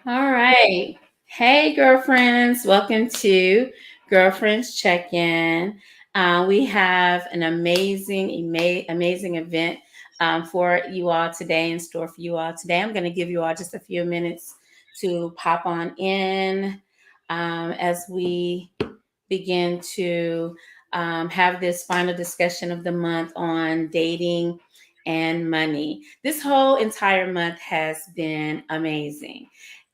All right. Hey, girlfriends. Welcome to Girlfriends Check In. We have an amazing event for you all today, in store for you all today. I'm going to give you all just a few minutes to pop on in as we begin to have this final discussion of the month on dating and money. This whole entire month has been amazing.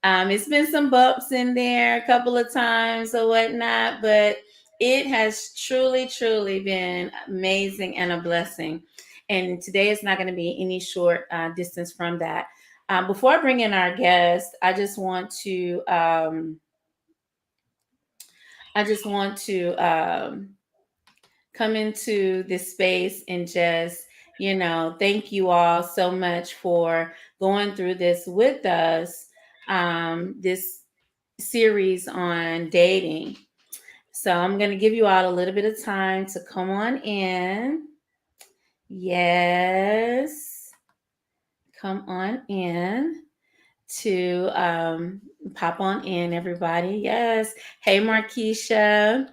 It's been some bumps in there a couple of times or whatnot, but it has truly been amazing and a blessing. And today is not going to be any short distance from that. Before I bring in our guest, I just want to come into this space and just, thank you all so much for going through this with us, this series on dating. So I'm going to give you all a little bit of time to come on in. Yes, come on in to pop on in, everybody. Yes. Hey, Markeisha.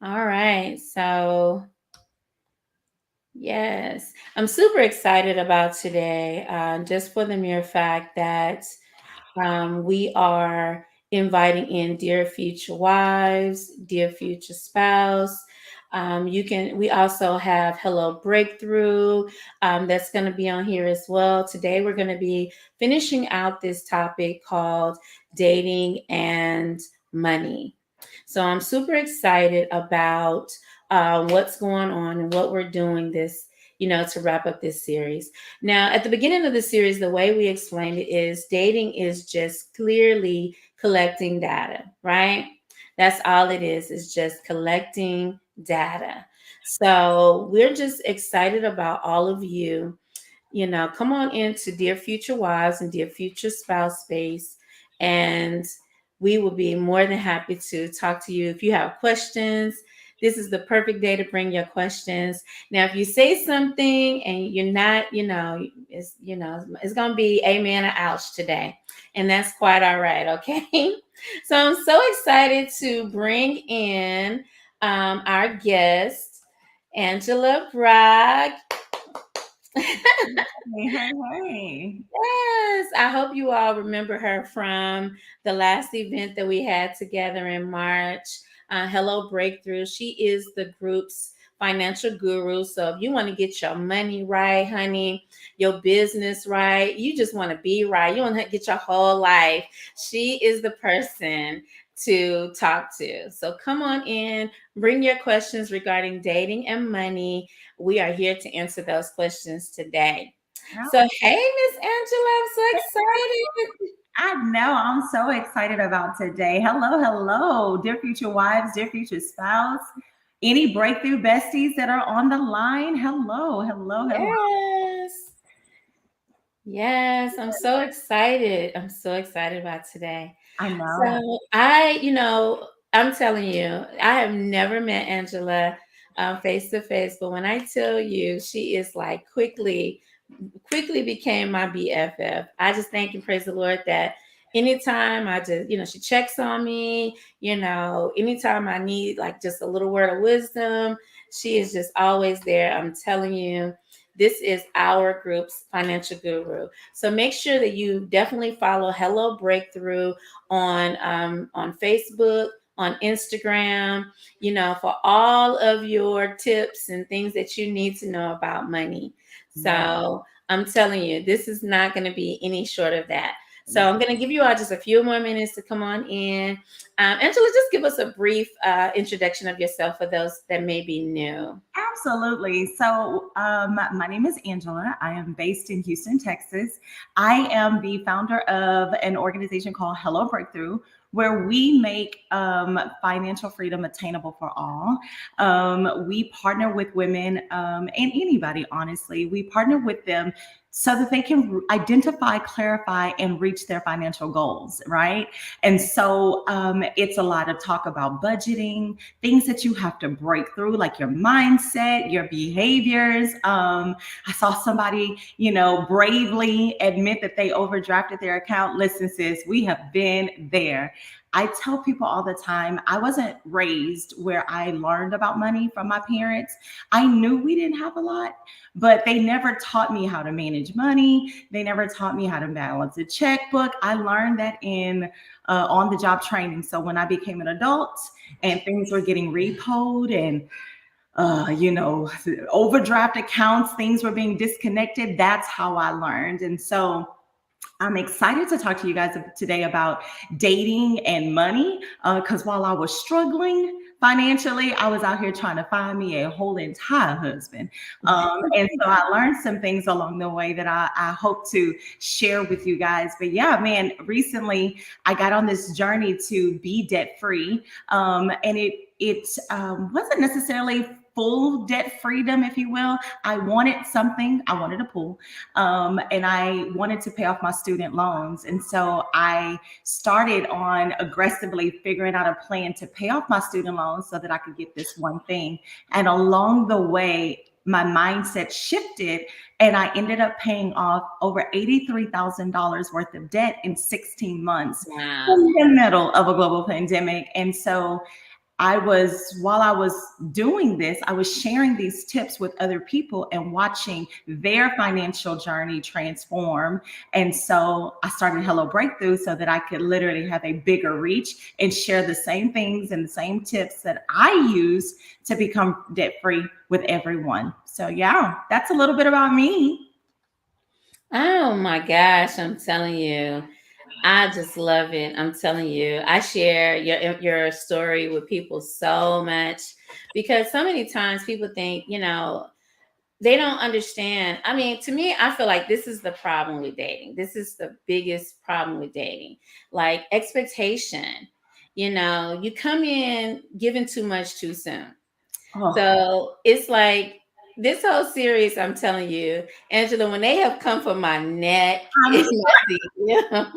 All right. So yes, I'm super excited about today, just for the mere fact that we are inviting in dear future wives, dear future spouse. We also have Hello Breakthrough, that's going to be on here as well. Today, we're going to be finishing out this topic called dating and money. So I'm super excited about what's going on and what we're doing this, to wrap up this series. Now, at the beginning of the series, the way we explained it is dating is just clearly collecting data, right? That's all it is just collecting data. So we're just excited about all of you. Come on into Dear Future Wives and Dear Future Spouse space, and we will be more than happy to talk to you. If you have questions, this is the perfect day to bring your questions. Now, if you say something and you're not, it's gonna be amen or ouch today. And that's quite all right, okay? So I'm so excited to bring in our guest, Angela Brock. Hey, hey, hey. Yes, I hope you all remember her from the last event that we had together in March. Hello Breakthrough. She is the group's financial guru. So if you want to get your money right, honey, your business right, you just want to be right, you want to get your whole life, she is the person to talk to. So come on in, bring your questions regarding dating and money. We are here to answer those questions today. So, Oh, hey, Miss Angela, I'm so excited. I know. I'm so excited about today. Hello, hello, dear future wives, dear future spouse, any breakthrough besties that are on the line. Hello, hello, hello. Yes. Yes, I'm so excited. I'm so excited about today. I know. So, I'm telling you, I have never met Angela face to face, but when I tell you, she is like quickly became my BFF. I just thank and praise the Lord that anytime I just, she checks on me, anytime I need like just a little word of wisdom, she is just always there. I'm telling you, this is our group's financial guru. So make sure that you definitely follow Hello Breakthrough on Facebook, on Instagram, for all of your tips and things that you need to know about money. Yeah. So I'm telling you, this is not going to be any short of that. So I'm going to give you all just a few more minutes to come on in. Angela, just give us a brief introduction of yourself for those that may be new. Absolutely. So, my name is Angela. I am based in Houston, Texas. I am the founder of an organization called Hello Breakthrough, where we make financial freedom attainable for all. We partner with women and anybody, honestly. We partner with them so that they can identify, clarify, and reach their financial goals, right? And so it's a lot of talk about budgeting, things that you have to break through, like your mindset, your behaviors. I saw somebody, bravely admit that they overdrafted their account. Listen, sis, we have been there. I tell people all the time, I wasn't raised where I learned about money from my parents. I knew we didn't have a lot, but they never taught me how to manage money. They never taught me how to balance a checkbook. I learned that in on the job training. So when I became an adult and things were getting repoed and overdraft accounts, things were being disconnected. That's how I learned. And so I'm excited to talk to you guys today about dating and money because while I was struggling financially, I was out here trying to find me a whole entire husband. And so I learned some things along the way that I hope to share with you guys. But yeah, man, recently I got on this journey to be debt free. And it wasn't necessarily full debt freedom, if you will. I wanted something, I wanted a pool, and I wanted to pay off my student loans. And so I started on aggressively figuring out a plan to pay off my student loans so that I could get this one thing. And along the way, my mindset shifted and I ended up paying off over $83,000 worth of debt in 16 months. Wow. In the middle of a global pandemic. And so while I was doing this, I was sharing these tips with other people and watching their financial journey transform. And so I started Hello Breakthrough so that I could literally have a bigger reach and share the same things and the same tips that I use to become debt free with everyone. So yeah, that's a little bit about me. Oh my gosh, I'm telling you. I just love it. I'm telling you. I share your story with people so much because so many times people think, they don't understand. I mean, to me, I feel like this is the problem with dating. This is the biggest problem with dating. Like expectation. You come in giving too much too soon. Oh, So it's like this whole series, I'm telling you, Angela, when they have come for my neck, I'm yeah.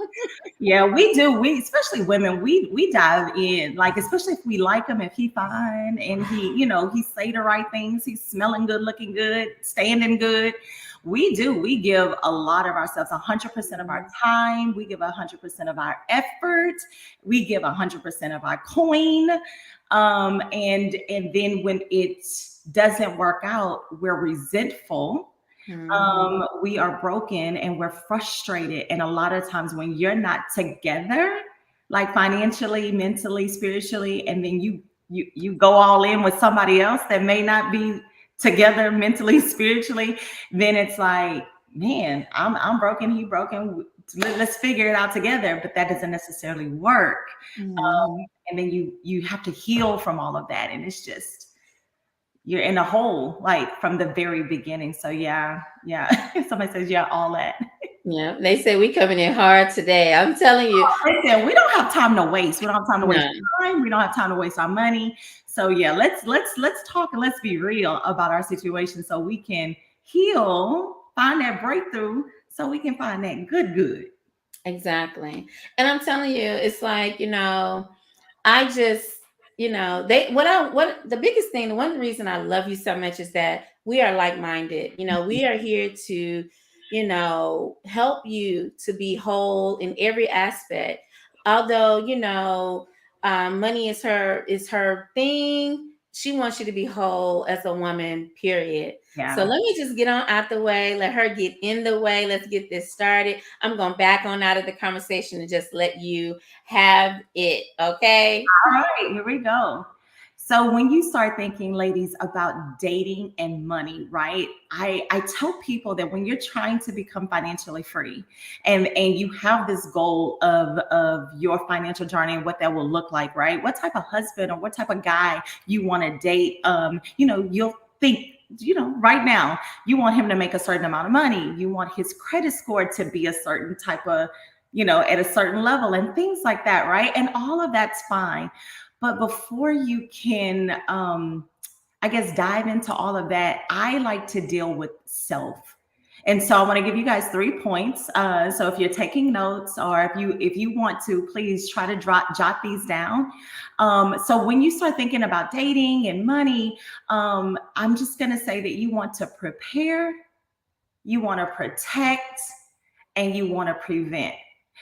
Yeah, we do. We, especially women, we dive in. Like, especially if we like him, if he fine and he say the right things, he's smelling good, looking good, standing good. We do. We give a lot of ourselves, 100% of our time. We give 100% of our effort. We give 100% of our coin. And then when it doesn't work out, we're resentful, Mhm. we are broken and we're frustrated. And a lot of times when you're not together, like financially, mentally, spiritually, and then you go all in with somebody else that may not be together mentally, spiritually, then it's like, man, I'm broken, he broken. Let's figure it out together. But that doesn't necessarily work. Mhm. And then you have to heal from all of that. And it's just you're in a hole like from the very beginning. So yeah, yeah. Somebody says, yeah, all that. Yeah, they say we coming in hard today. I'm telling you, Listen, we don't have time to waste. We don't have time to waste no, time. We don't have time to waste our money. So yeah, let's talk and let's be real about our situation so we can heal, find that breakthrough, so we can find that good. exactly. And I'm telling you, it's like, I just, they what the biggest thing, the one reason I love you so much is that we are like-minded. We are here to, help you to be whole in every aspect. Although, money is her thing. She wants you to be whole as a woman, period. So Yeah. let me just get on out the way. Let her get in the way. Let's get this started. I'm going back on out of the conversation and just let you have it. Okay. All right, here we go. So when you start thinking, ladies, about dating and money, right? I tell people that when you're trying to become financially free and you have this goal of your financial journey and what that will look like, right? What type of husband or what type of guy you want to date, you'll think, right now, you want him to make a certain amount of money. You want his credit score to be a certain type of at a certain level and things like that, right? And all of that's fine. But before you can, I guess, dive into all of that, I like to deal with self. And so I want to give you guys 3 points. So if you're taking notes, or if you want to, please try to jot these down. So when you start thinking about dating and money, I'm just going to say that you want to prepare, you want to protect, and you want to prevent.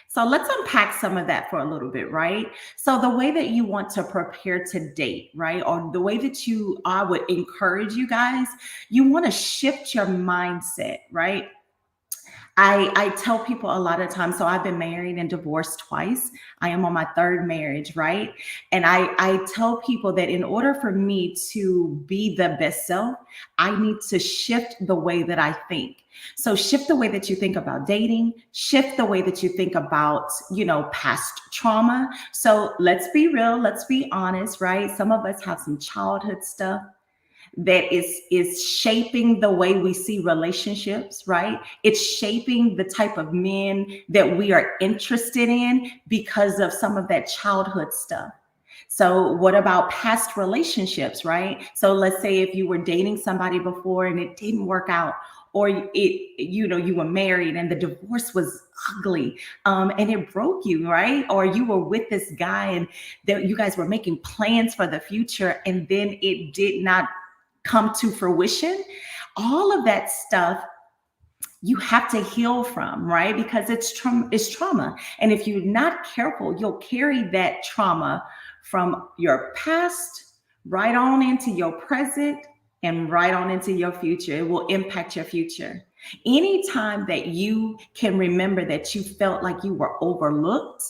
So let's unpack some of that for a little bit, right? So the way that you want to prepare to date, right? Or the way that I would encourage you guys, you want to shift your mindset, right? I tell people a lot of times, so I've been married and divorced twice. I am on my third marriage, right? And I tell people that in order for me to be the best self, I need to shift the way that I think. So shift the way that you think about dating, shift the way that you think about, past trauma. So let's be real, let's be honest, right? Some of us have some childhood stuff that is shaping the way we see relationships, right? It's shaping the type of men that we are interested in because of some of that childhood stuff. So what about past relationships, right? So let's say if you were dating somebody before and it didn't work out, or you were married and the divorce was ugly, and it broke you, right? Or you were with this guy and that you guys were making plans for the future, and then it did not come to fruition. All of that stuff you have to heal from, right? Because it's trauma. And if you're not careful, you'll carry that trauma from your past right on into your present and right on into your future. It will impact your future. Anytime that you can remember that you felt like you were overlooked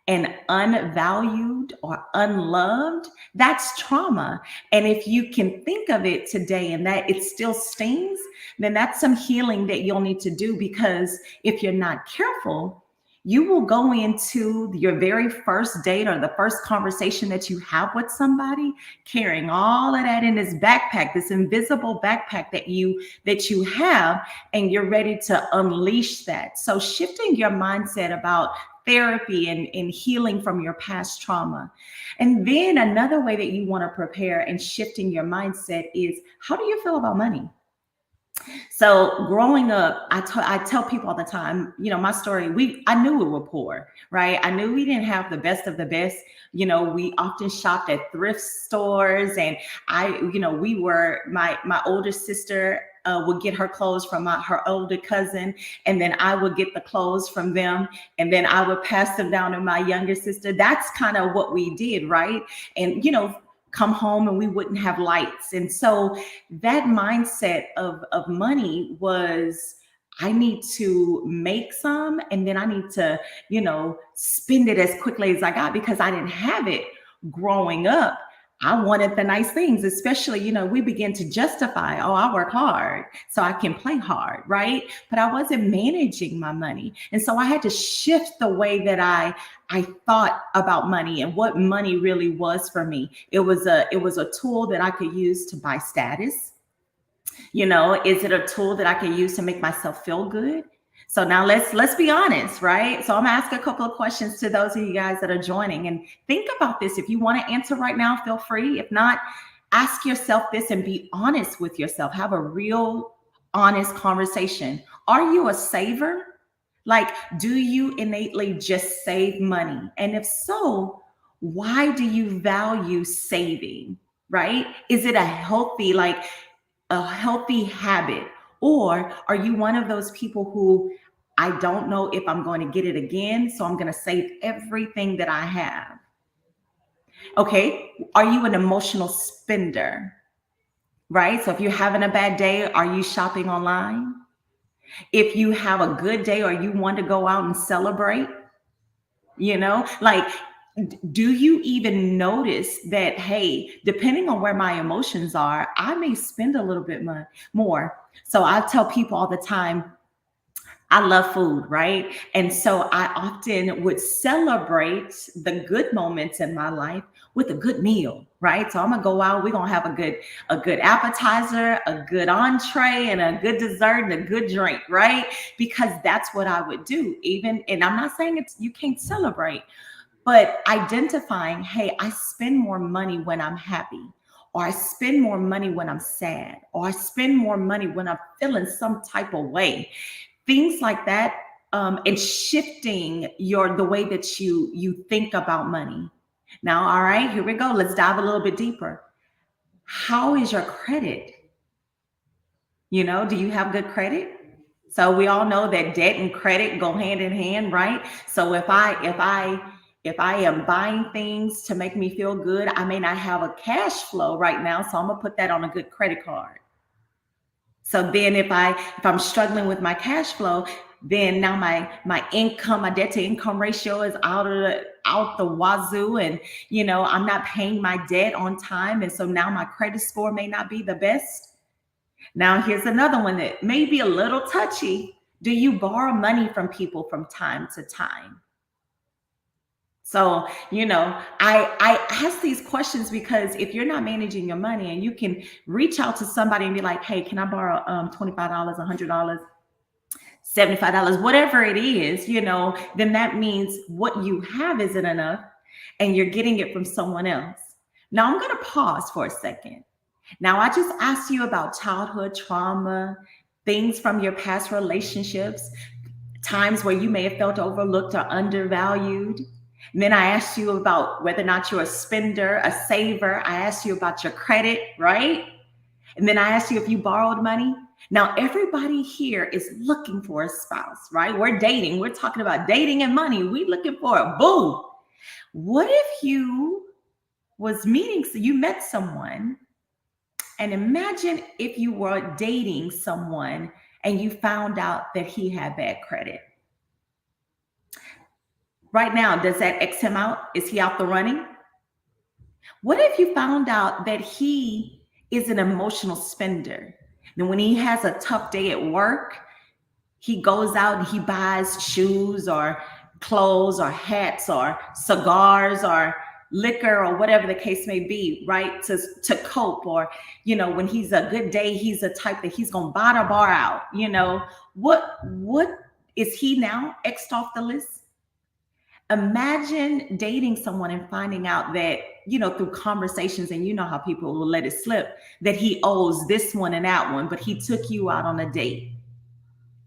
and unvalued or unloved, that's trauma. And if you can think of it today and that it still stings, then that's some healing that you'll need to do. Because if you're not careful, you will go into your very first date or the first conversation that you have with somebody carrying all of that in this backpack, this invisible backpack that you have, and you're ready to unleash that. So shifting your mindset about therapy and healing from your past trauma. And then another way that you want to prepare and shifting your mindset is, how do you feel about money? So growing up, I tell people all the time, my story, I knew we were poor, right? I knew we didn't have the best of the best. We often shopped at thrift stores, and my older sister would get her clothes from her older cousin, and then I would get the clothes from them, and then I would pass them down to my younger sister. That's kind of what we did, right? And come home and we wouldn't have lights. And so that mindset of money was, I need to make some, and then I need to, spend it as quickly as I got, because I didn't have it growing up. I wanted the nice things, especially, we begin to justify, oh, I work hard so I can play hard, right? But I wasn't managing my money. And so I had to shift the way that I thought about money and what money really was for me. It was a tool that I could use to buy status. Is it a tool that I can use to make myself feel good? So now let's be honest, right? So I'm gonna ask a couple of questions to those of you guys that are joining, and think about this. If you want to answer right now, feel free. If not, ask yourself this and be honest with yourself. Have a real honest conversation. Are you a saver? Like, do you innately just save money? And if so, why do you value saving, right? Is it a healthy habit? Or are you one of those people who, I don't know if I'm going to get it again, so I'm going to save everything that I have? Okay. Are you an emotional spender? Right? So if you're having a bad day, are you shopping online? If you have a good day or you want to go out and celebrate, do you even notice that, hey, depending on where my emotions are, I may spend a little bit more. So I tell people all the time, I love food, right? And so I often would celebrate the good moments in my life with a good meal, right? So I'm gonna go out, we're gonna have a good appetizer, a good entree, and a good dessert and a good drink, right? Because that's what I would do. And I'm not saying you can't celebrate, but identifying, hey, I spend more money when I'm happy. or I spend more money when I'm sad, or I spend more money when I'm feeling some type of way. Things like that, and shifting the way that you think about money. Now, all right, here we go. Let's dive a little bit deeper. How is your credit? Do you have good credit? So we all know that debt and credit go hand in hand, right? So if I am buying things to make me feel good, I may not have a cash flow right now, so I'm gonna put that on a good credit card. So then if I'm struggling with my cash flow, then now my income, my debt to income ratio is out the wazoo, and I'm not paying my debt on time, and so now my credit score may not be the best. Now here's another one that may be a little touchy. Do you borrow money from people from time to time? So, I ask these questions because if you're not managing your money, and you can reach out to somebody and be like, hey, can I borrow $25, $100, $75, whatever it is, then that means what you have isn't enough and you're getting it from someone else. Now I'm going to pause for a second. Now, I just asked you about childhood trauma, things from your past relationships, times where you may have felt overlooked or undervalued. And then I asked you about whether or not you're a spender, a saver. I asked you about your credit, right? And then I asked you if you borrowed money. Now, everybody here is looking for a spouse, right? We're dating. We're talking about dating and money. We're looking for a boo. What if you met someone, and imagine if you were dating someone and you found out that he had bad credit. Right now, does that X him out? Is he out the running? What if you found out that he is an emotional spender? Then when he has a tough day at work, he goes out and he buys shoes or clothes or hats or cigars or liquor or whatever the case may be, right? To cope. Or, when he's a good day, he's a type that he's going to buy the bar out. What is he now X'd off the list? Imagine dating someone and finding out that, through conversations, and how people will let it slip, that he owes this one and that one, but he took you out on a date.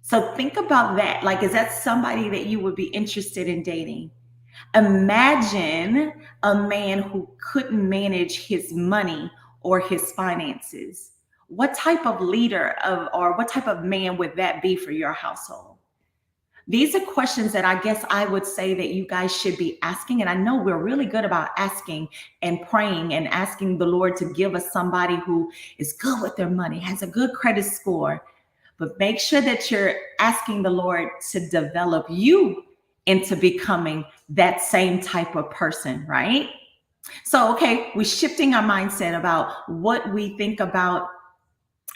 So think about that. Like, is that somebody that you would be interested in dating? Imagine a man who couldn't manage his money or his finances. What type of leader or what type of man would that be for your household? These are questions that I guess I would say that you guys should be asking. And I know we're really good about asking and praying and asking the Lord to give us somebody who is good with their money, has a good credit score. But make sure that you're asking the Lord to develop you into becoming that same type of person, right? So, okay, we're shifting our mindset about what we think about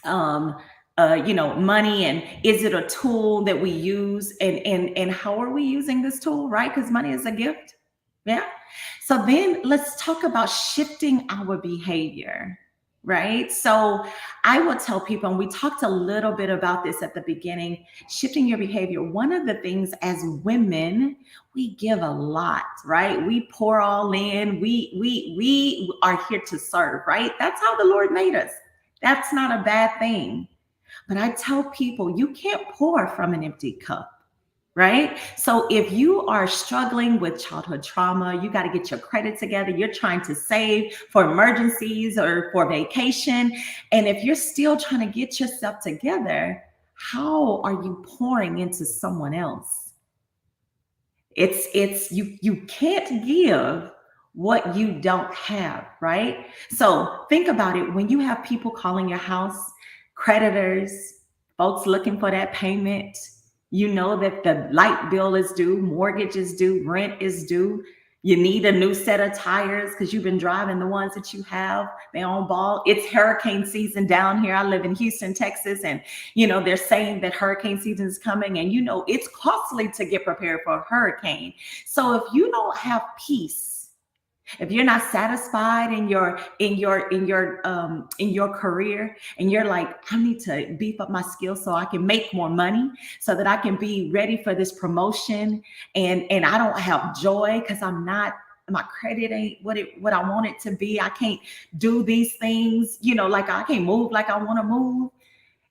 money, and is it a tool that we use, and how are we using this tool, right? Because money is a gift. Yeah. So then let's talk about shifting our behavior, right? So I will tell people, and we talked a little bit about this at the beginning, shifting your behavior. One of the things as women, we give a lot, right? We pour all in. We are here to serve, right? That's how the Lord made us. That's not a bad thing. But I tell people, you can't pour from an empty cup, right? So if you are struggling with childhood trauma, you got to get your credit together. You're trying to save for emergencies or for vacation. And if you're still trying to get yourself together, how are you pouring into someone else? You can't give what you don't have, right? So think about it. When you have people calling your house, creditors, folks looking for that payment, that the light bill is due, mortgage is due, rent is due. You need a new set of tires because you've been driving the ones that you have. They on ball. It's hurricane season down here. I live in Houston, Texas. And, they're saying that hurricane season is coming. And, it's costly to get prepared for a hurricane. So if you don't have peace, if you're not satisfied in your career, and you're like, I need to beef up my skills so I can make more money, so that I can be ready for this promotion, and I don't have joy because I'm not my credit ain't what I want it to be. I can't do these things, like I can't move like I want to move.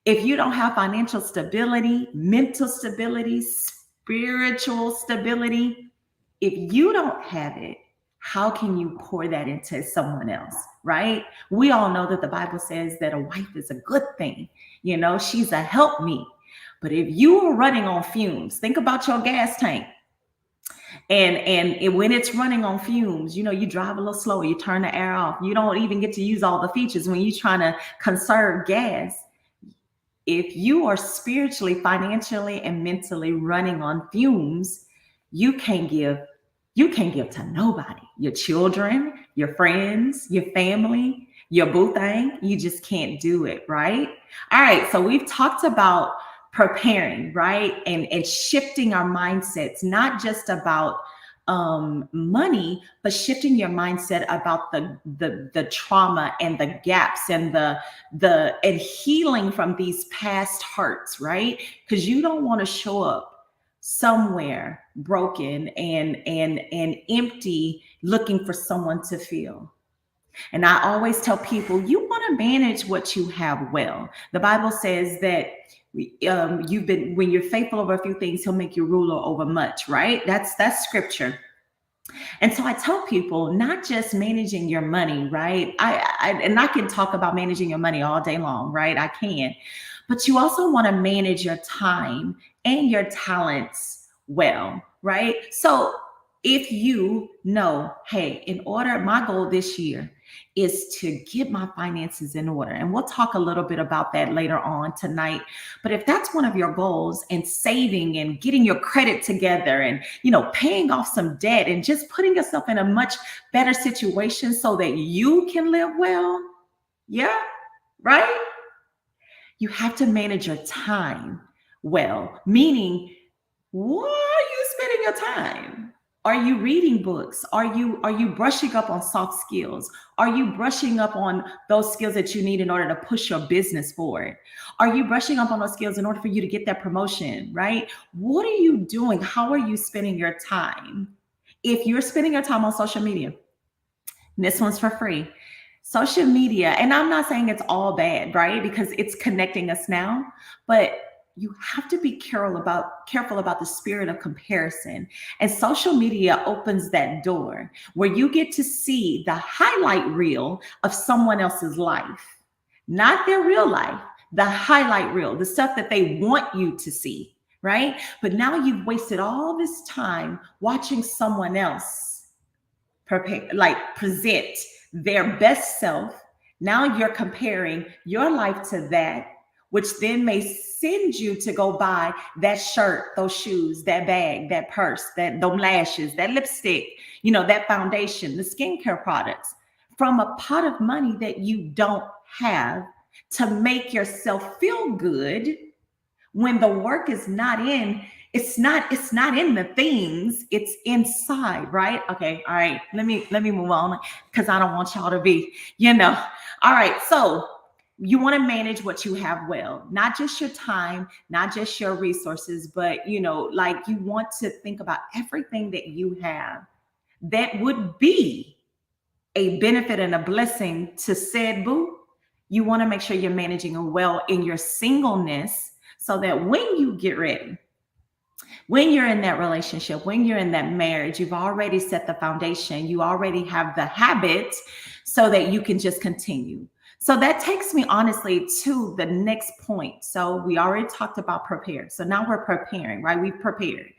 If you don't have financial stability, mental stability, spiritual stability, if you don't have it, how can you pour that into someone else, right? We all know that the Bible says that a wife is a good thing. She's a helpmeet. But if you are running on fumes, think about your gas tank. And when it's running on fumes, you drive a little slower, you turn the air off. You don't even get to use all the features when you're trying to conserve gas. If you are spiritually, financially, and mentally running on fumes, you can't give to nobody. Your children, your friends, your family, your boo thing. You just can't do it, right? All right, so we've talked about preparing, right? And shifting our mindsets, not just about money, but shifting your mindset about the trauma and the gaps and and healing from these past hurts, right? Because you don't want to show up somewhere broken and empty, looking for someone to feel. And I always tell people, you want to manage what you have well. The Bible says that when you're faithful over a few things, he'll make you ruler over much, right? That's scripture. And so I tell people, not just managing your money, right? I can talk about managing your money all day long, right? I can. But you also want to manage your time and your talents well, right? So if you know, hey, my goal this year is to get my finances in order. And we'll talk a little bit about that later on tonight. But if that's one of your goals, and saving and getting your credit together and, paying off some debt and just putting yourself in a much better situation so that you can live well. Yeah, right? You have to manage your time well, meaning, what are you spending your time? Are you reading books? Are you brushing up on soft skills? Are you brushing up on those skills that you need in order to push your business forward? Are you brushing up on those skills in order for you to get that promotion, right? What are you doing? How are you spending your time? If you're spending your time on social media, this one's for free. Social media, and I'm not saying it's all bad, right? Because it's connecting us now, but you have to be careful about the spirit of comparison. And social media opens that door where you get to see the highlight reel of someone else's life, not their real life, the highlight reel, the stuff that they want you to see, right? But now you've wasted all this time watching someone else present their best self. Now you're comparing your life to that, which then may send you to go buy that shirt, those shoes, that bag, that purse, those lashes, that lipstick, that foundation, the skincare products from a pot of money that you don't have to make yourself feel good when the work is not in. It's not in the things, it's inside, right? Okay, all right. Let me move on because I don't want y'all to be, all right. So you want to manage what you have well, not just your time, not just your resources, but you want to think about everything that you have that would be a benefit and a blessing to said boo. You want to make sure you're managing it well in your singleness so that when you get ready, when you're in that relationship, when you're in that marriage, you've already set the foundation. You already have the habit so that you can just continue. So that takes me honestly to the next point. So we already talked about prepare. So now we're preparing, right? We've prepared.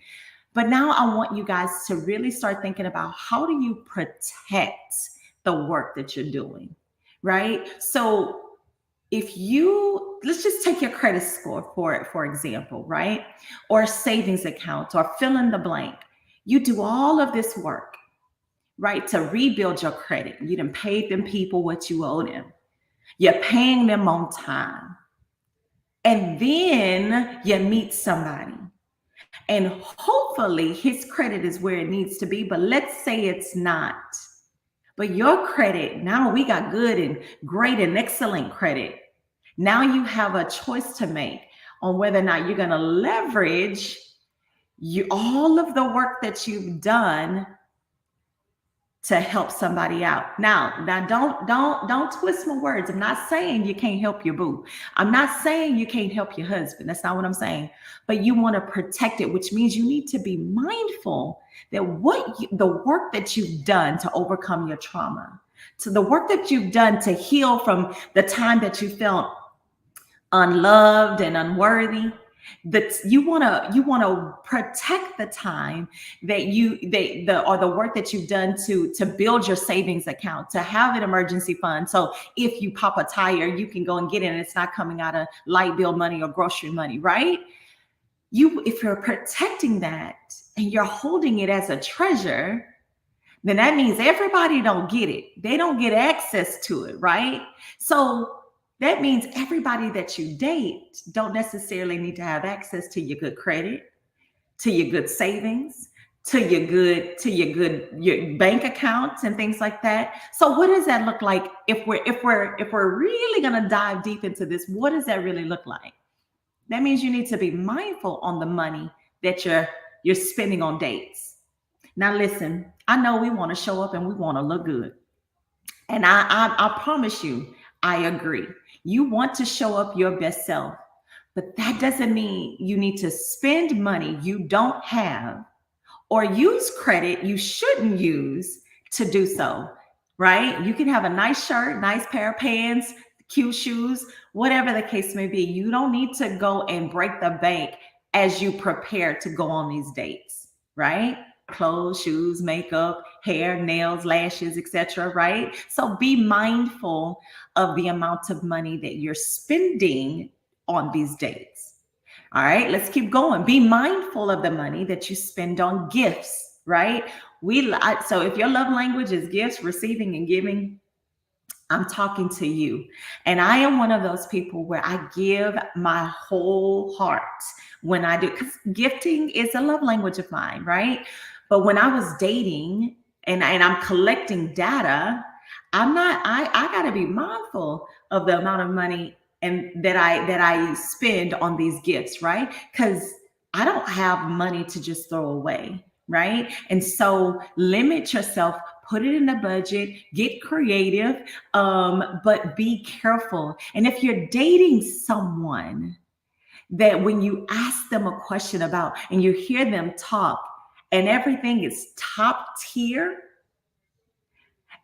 But now I want you guys to really start thinking about, how do you protect the work that you're doing, right? So let's just take your credit score for example, right? Or a savings account, or fill in the blank. You do all of this work, right? To rebuild your credit. You done paid them people what you owe them. You're paying them on time. And then you meet somebody. And hopefully his credit is where it needs to be. But let's say it's not. But your credit, now we got good and great and excellent credit. Now you have a choice to make on whether or not you're going to leverage all of the work that you've done to help somebody out. Now don't twist my words. I'm not saying you can't help your boo. I'm not saying you can't help your husband. That's not what I'm saying. But you want to protect it, which means you need to be mindful that the work that you've done to overcome your trauma, to the work that you've done to heal from the time that you felt unloved and unworthy, that you want to protect the time that the work that you've done to build your savings account, to have an emergency fund, so if you pop a tire you can go and get it and it's not coming out of light bill money or grocery money, right? If you're protecting that and you're holding it as a treasure, then that means everybody don't get it. They don't get access to it, right? So that means everybody that you date don't necessarily need to have access to your good credit, to your good savings, to your bank accounts and things like that. So what does that look like if we're really going to dive deep into this? What does that really look like? That means you need to be mindful on the money that you're spending on dates. Now listen, I know we want to show up and we want to look good. And I promise you, I agree. You want to show up your best self, but that doesn't mean you need to spend money you don't have or use credit you shouldn't use to do so, right? You can have a nice shirt, nice pair of pants, cute shoes, whatever the case may be. You don't need to go and break the bank as you prepare to go on these dates, right? Clothes, shoes, makeup, hair, nails, lashes, etc., right? So be mindful of the amount of money that you're spending on these dates. All right, let's keep going. Be mindful of the money that you spend on gifts, right? So if your love language is gifts, receiving and giving, I'm talking to you. And I am one of those people where I give my whole heart when I do, because gifting is a love language of mine, right? But when I was dating and I'm collecting data, I got to be mindful of the amount of money and that I spend on these gifts, right? Because I don't have money to just throw away, right? And so limit yourself, put it in the budget, get creative, but be careful. And if you're dating someone that when you ask them a question about and you hear them talk and everything is top tier,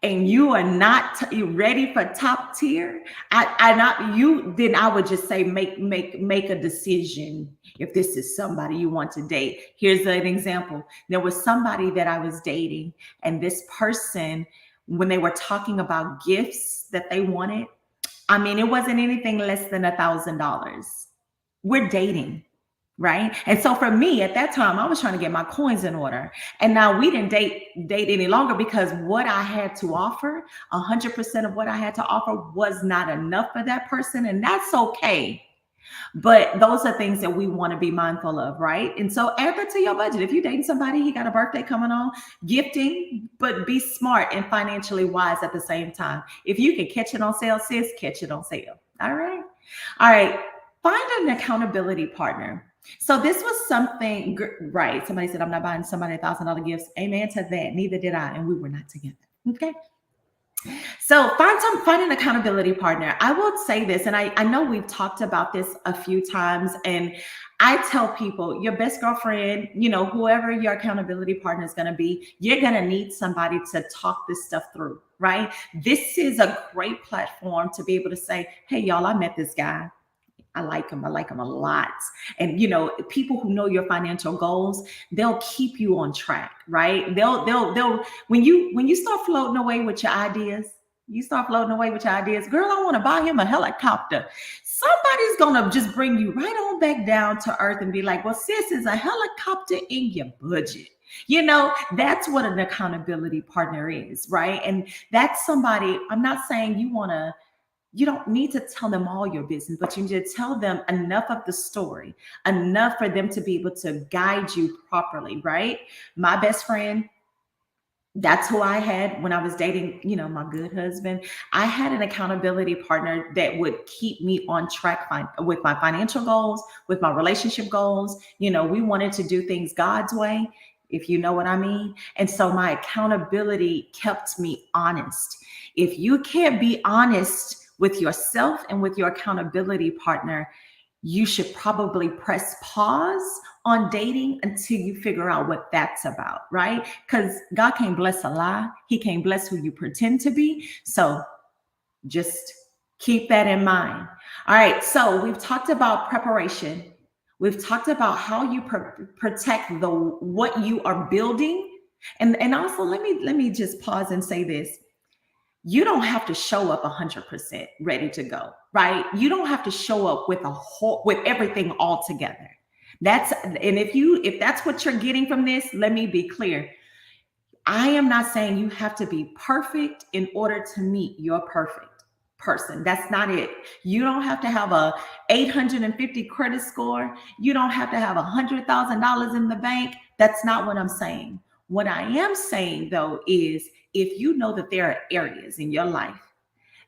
and you are not ready for top tier, then I would just say make a decision if this is somebody you want to date. Here's an example. There was somebody that I was dating, and this person, when they were talking about gifts that they wanted, I mean, it wasn't anything less than $1,000. We're dating. Right. And so for me at that time, I was trying to get my coins in order. And now we didn't date any longer because what I had to offer, 100% of what I had to offer was not enough for that person. And that's okay. But those are things that we want to be mindful of. Right. And so add that to your budget. If you're dating somebody, he got a birthday coming on, gifting, but be smart and financially wise at the same time. If you can catch it on sale, sis, catch it on sale. All right. All right. Find an accountability partner. So this was something, right? Somebody said, I'm not buying somebody $1,000 gifts. Amen to that. Neither did I. And we were not together. Okay. So find an accountability partner. I will say this, and I know we've talked about this a few times, and I tell people your best girlfriend, whoever your accountability partner is going to be, you're going to need somebody to talk this stuff through, right? This is a great platform to be able to say, hey, y'all, I met this guy. I like him a lot. And, people who know your financial goals, they'll keep you on track, right? They'll, when you start floating away with your ideas, girl, I want to buy him a helicopter. Somebody's going to just bring you right on back down to earth and be like, well, sis, is a helicopter in your budget? That's what an accountability partner is, right? And that's somebody, I'm not saying you don't need to tell them all your business, but you need to tell them enough of the story, enough for them to be able to guide you properly, right? My best friend, that's who I had when I was dating, my good husband. I had an accountability partner that would keep me on track with my financial goals, with my relationship goals. We wanted to do things God's way. if you know what I mean. And so my accountability kept me honest. If you can't be honest with yourself and with your accountability partner, you should probably press pause on dating until you figure out what that's about, right? Because God can't bless a lie, He can't bless who you pretend to be. So just keep that in mind. All right, so we've talked about preparation. We've talked about how you protect the what you are building, and also let me just pause and say this: you don't have to show up 100% ready to go, right? You don't have to show up with with everything all together. If that's what you're getting from this, let me be clear. I am not saying you have to be perfect in order to meet your perfect person. That's not it. You don't have to have a 850 credit score. You don't have to have $100,000 in the bank. That's not what I'm saying. What I am saying though is if you know that there are areas in your life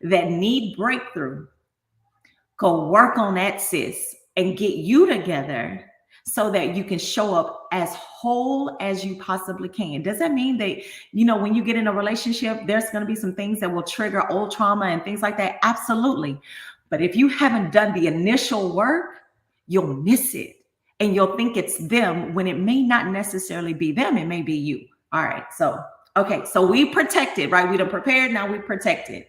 that need breakthrough, go work on that, sis, and get you together so that you can show up as whole as you possibly can. Does that mean that, when you get in a relationship, there's going to be some things that will trigger old trauma and things like that? Absolutely. But if you haven't done the initial work, you'll miss it. And you'll think it's them when it may not necessarily be them. It may be you. All right. So, okay. So we protected, right? We done prepared. Now we protected.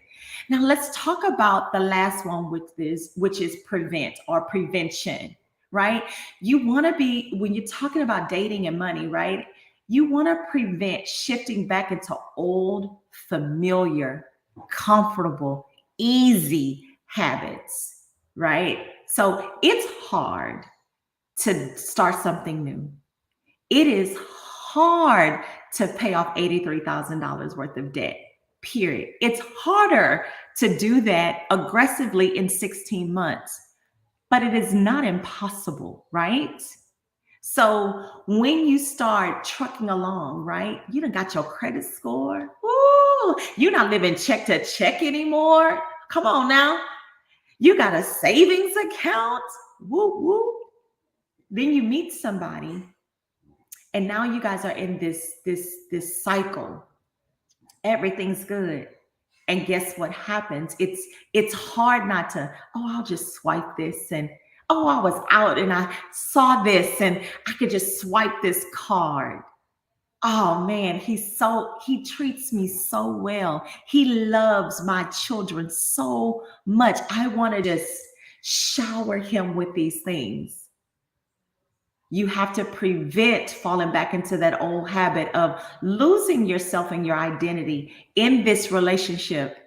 Now let's talk about the last one, which is prevent or prevention, right? You want to be, when you're talking about dating and money, right? You want to prevent shifting back into old, familiar, comfortable, easy habits, right? So it's hard to start something new. It is hard to pay off $83,000 worth of debt, period. It's harder to do that aggressively in 16 months, but it is not impossible, right? So when you start trucking along, right, you done got your credit score. Ooh, you're not living check to check anymore. Come on now. You got a savings account. Woo, woo. Then you meet somebody, and now you guys are in this cycle. Everything's good. And guess what happens? It's hard not to, I'll just swipe this, and I was out and I saw this and I could just swipe this card. Oh man, he treats me so well. He loves my children so much. I want to just shower him with these things. You have to prevent falling back into that old habit of losing yourself and your identity in this relationship,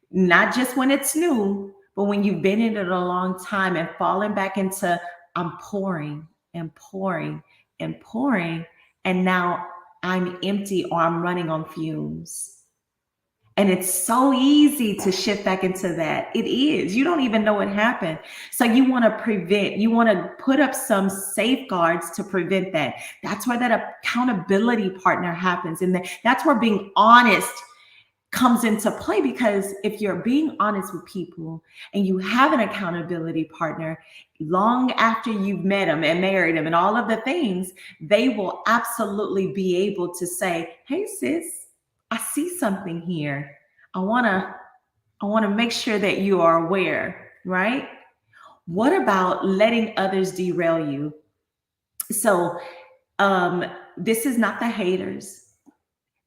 not just when it's new, but when you've been in it a long time and falling back into, I'm pouring and pouring and pouring, and now I'm empty or I'm running on fumes. And it's so easy to shift back into that. It is. You don't even know what happened. So you want to put up some safeguards to prevent that. That's where that accountability partner happens. And that's where being honest comes into play, because if you're being honest with people and you have an accountability partner, long after you've met them and married them and all of the things, they will absolutely be able to say, hey, sis, I see something here. I want to make sure that you are aware, right? What about letting others derail you? So this is not the haters.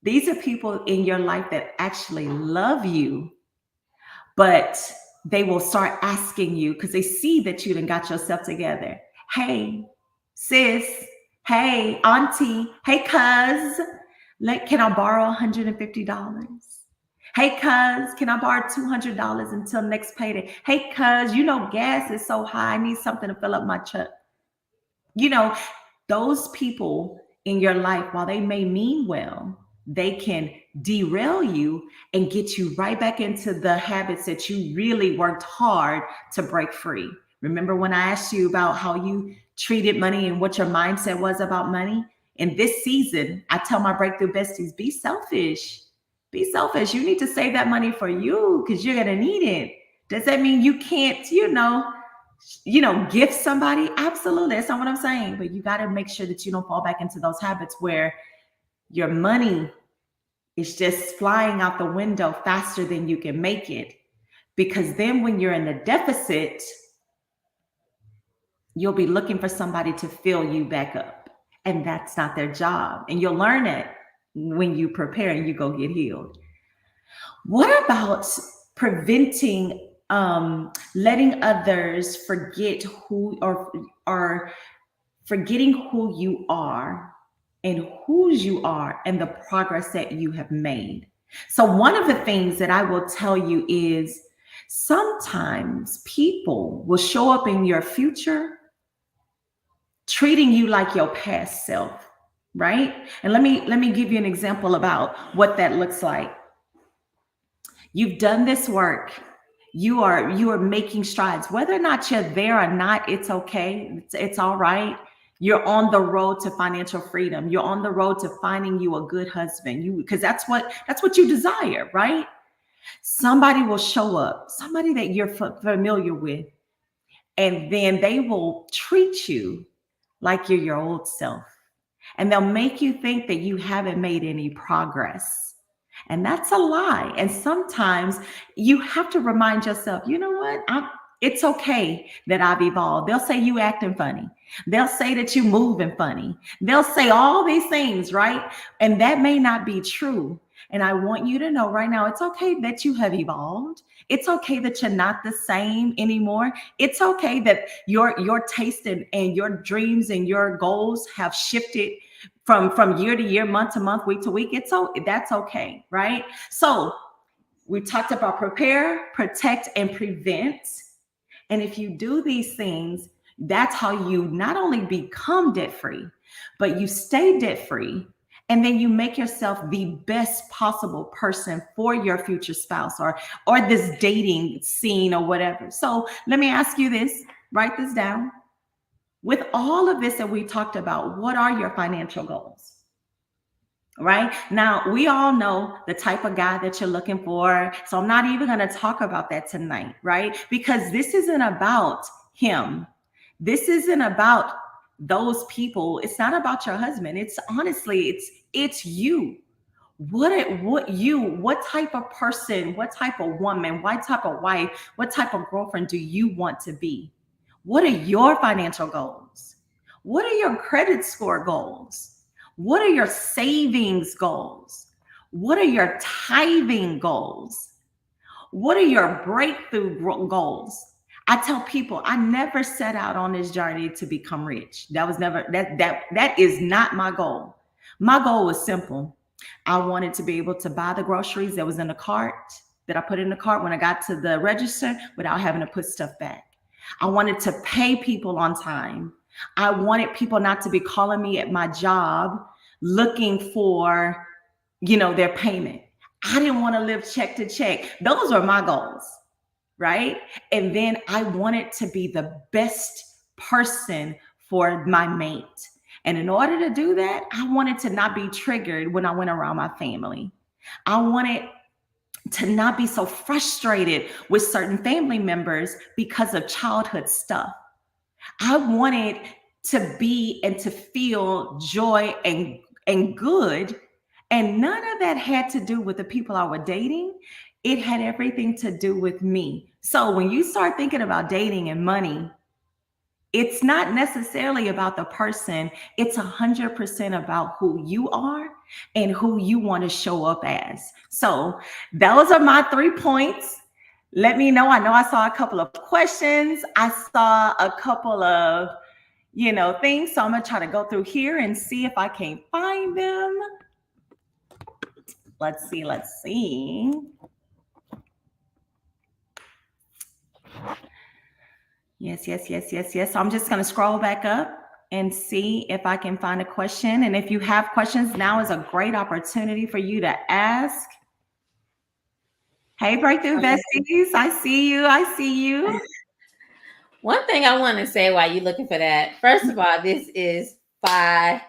These are people in your life that actually love you, but they will start asking you because they see that you done got yourself together. Hey, sis. Hey, auntie. Hey, cuz. Can I borrow $150? Hey, cuz, can I borrow $200 until next payday? Hey, cuz, gas is so high. I need something to fill up my truck. Those people in your life, while they may mean well, they can derail you and get you right back into the habits that you really worked hard to break free. Remember when I asked you about how you treated money and what your mindset was about money? In this season, I tell my breakthrough besties, be selfish. Be selfish. You need to save that money for you because you're going to need it. Does that mean you can't, gift somebody. Absolutely. That's not what I'm saying. But you got to make sure that you don't fall back into those habits where your money is just flying out the window faster than you can make it. Because then when you're in the deficit, you'll be looking for somebody to fill you back up. And that's not their job. And you'll learn it when you prepare and you go get healed. What about preventing letting others forget who or forgetting who you are and whose you are and the progress that you have made? So one of the things that I will tell you is sometimes people will show up in your future treating you like your past self, right? And let me give you an example about what that looks like. You've done this work. You are making strides. Whether or not you're there or not, it's okay. It's all right. You're on the road to financial freedom. You're on the road to finding you a good husband. Because that's what you desire, right? Somebody will show up, somebody that you're familiar with, and then they will treat you like you're your old self. And they'll make you think that you haven't made any progress. And that's a lie. And sometimes you have to remind yourself, you know what? It's okay that I've evolved. They'll say you acting funny. They'll say that you moving funny. They'll say all these things, right? And that may not be true. And I want you to know right now, it's okay that you have evolved. It's okay that you're not the same anymore. It's okay that your taste and your dreams and your goals have shifted from year to year, month to month, week to week. That's okay, right? So we talked about prepare, protect, and prevent. And if you do these things, that's how you not only become debt free, but you stay debt free. And then you make yourself the best possible person for your future spouse or this dating scene or whatever. So let me ask you this, write this down. With all of this that we talked about, what are your financial goals? Right now, we all know the type of guy that you're looking for. So I'm not even going to talk about that tonight, right? Because this isn't about him. This isn't about those people. It's not about your husband. It's honestly, it's you. What type of person, what type of woman, what type of wife, what type of girlfriend do you want to be? What are your financial goals? What are your credit score goals? What are your savings goals? What are your tithing goals? What are your breakthrough goals? I tell people I never set out on this journey to become rich. That is not my goal. My goal was simple. I wanted to be able to buy the groceries that was in the cart that I put in the cart when I got to the register without having to put stuff back. I wanted to pay people on time. I wanted people not to be calling me at my job looking for, their payment. I didn't want to live check to check. Those were my goals, right? And then I wanted to be the best person for my mate. And in order to do that, I wanted to not be triggered when I went around my family. I wanted to not be so frustrated with certain family members because of childhood stuff. I wanted to be and to feel joy and good. And none of that had to do with the people I was dating. It had everything to do with me. So when you start thinking about dating and money, it's not necessarily about the person. It's 100% about who you are and who you want to show up as. So those are my 3 points. Let me know. I know I saw a couple of questions. I saw a couple of, things. So I'm going to try to go through here and see if I can find them. Let's see. Yes. So I'm just going to scroll back up and see if I can find a question. And if you have questions, now is a great opportunity for you to ask. Hey, Breakthrough Besties, I see you. One thing I want to say while you're looking for that, first of all, this is fire.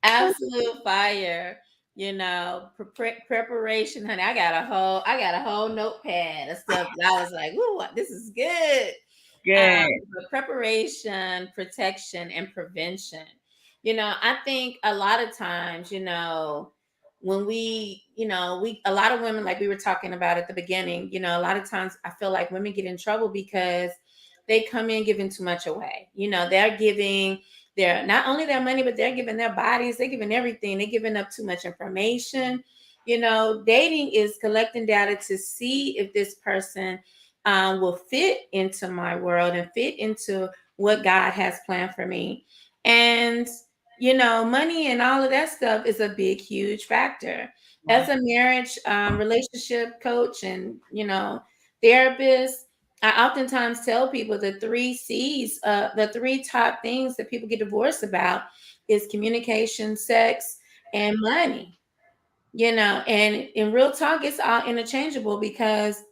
Absolute fire. Preparation, honey. I got a whole notepad of stuff that I was like, "Ooh, this is good." Good. But preparation, protection, and prevention. I think a lot of times, when a lot of women, like we were talking about at the beginning, a lot of times I feel like women get in trouble because they come in giving too much away. They're giving not only their money, but they're giving their bodies, they're giving everything, they're giving up too much information. Dating is collecting data to see if this person will fit into my world and fit into what God has planned for me. And money and all of that stuff is a big, huge factor. As Right. a marriage relationship coach and therapist, I oftentimes tell people the three C's, the three top things that people get divorced about is communication, sex, and money. And in real talk, it's all interchangeable because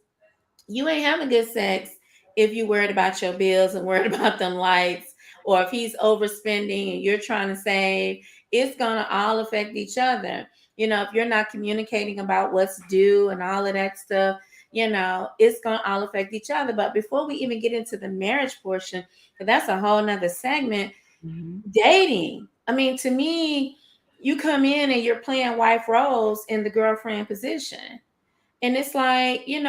you ain't having good sex if you worried about your bills and worried about them lights, or if he's overspending and you're trying to save. It's gonna all affect each other. If you're not communicating about what's due and all of that stuff, it's gonna all affect each other. But before we even get into the marriage portion, 'cause that's a whole nother segment, Mhm. dating. I mean, to me, you come in and you're playing wife roles in the girlfriend position. And it's like, you're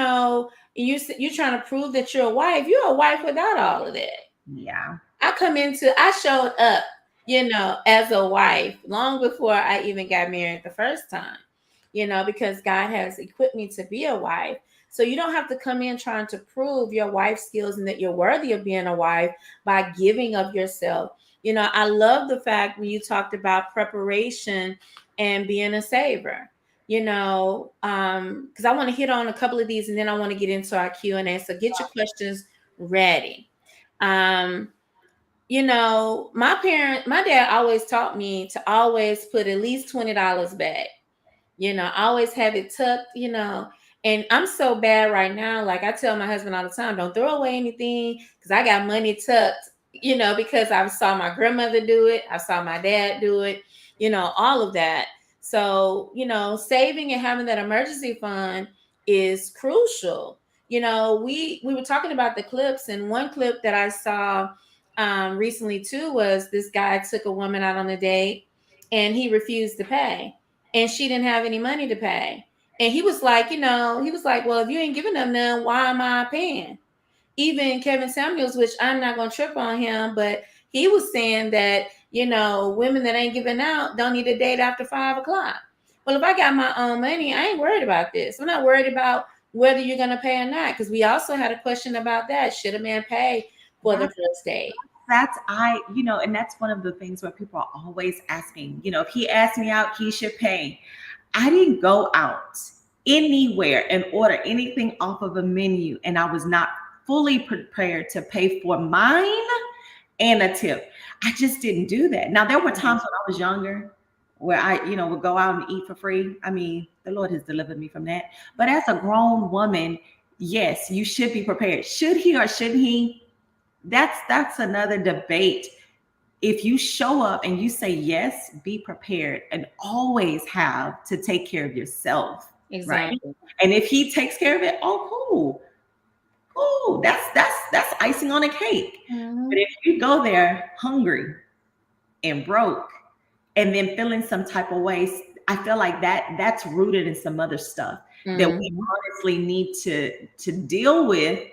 trying to prove that you're a wife. You're a wife without all of that. Yeah. I showed up, as a wife long before I even got married the first time, because God has equipped me to be a wife. So you don't have to come in trying to prove your wife skills and that you're worthy of being a wife by giving of yourself. I love the fact when you talked about preparation and being a saver, because I want to hit on a couple of these and then I want to get into our Q&A. So get your questions ready. Um, my dad always taught me to always put at least $20 back. Always have it tucked, And I'm so bad right now. Like I tell my husband all the time, don't throw away anything because I got money tucked, because I saw my grandmother do it. I saw my dad do it, all of that. So, saving and having that emergency fund is crucial. We were talking about the clips, and one clip that I saw recently too was this guy took a woman out on a date and he refused to pay, and she didn't have any money to pay. And he was like, well, if you ain't giving them none, why am I paying? Even Kevin Samuels, which I'm not going to trip on him, but he was saying that, women that ain't giving out don't need to date after 5 o'clock. Well, if I got my own money, I ain't worried about this. I'm not worried about whether you're going to pay or not. Because we also had a question about that. Should a man pay for the first date? And that's one of the things where people are always asking, if he asked me out, he should pay. I didn't go out anywhere and order anything off of a menu, and I was not fully prepared to pay for mine and a tip. I just didn't do that. Now, there were times when I was younger where I, would go out and eat for free. I mean, the Lord has delivered me from that. But as a grown woman, yes, you should be prepared. Should he or shouldn't he? That's another debate. If you show up and you say yes, be prepared and always have to take care of yourself. Right. Exactly. And if he takes care of it, oh, cool. Cool. That's icing on a cake. Mm-hmm. But if you go there hungry and broke and then feeling some type of way, I feel like that's rooted in some other stuff that we honestly need to deal with.